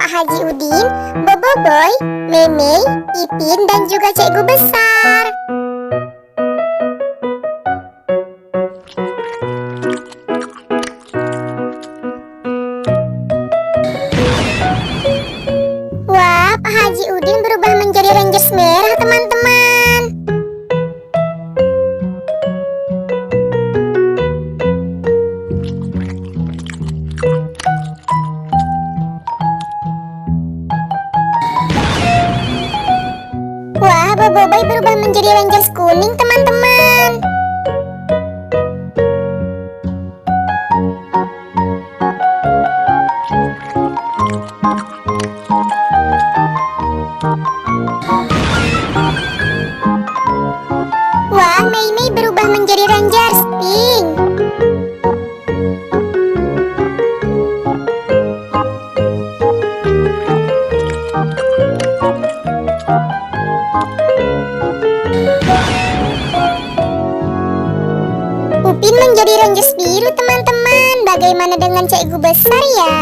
Pak Haji Udin, Bobo Boy, Meme, Ipin, dan juga Cikgu Besar. Wah, Pak Haji Udin berubah menjadi Rangers merah, teman-teman. Wah, Bobo Boy berubah menjadi Rangers kuning, teman-teman. Wah, Mei Mei berubah menjadi Rangers pink. Upin menjadi Rangers biru, teman-teman. Bagaimana dengan Cikgu Besar ya?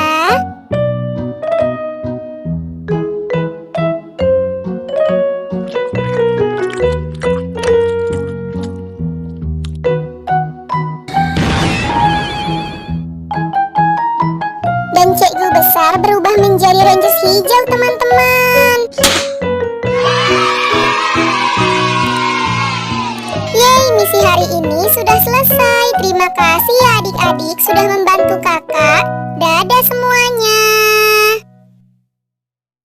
Dan Cikgu Besar berubah menjadi Rangers hijau, teman-teman. Yeay, misi hari ini sudah selesai. Terima kasih ya adik-adik sudah membantu kakak. Dadah semuanya.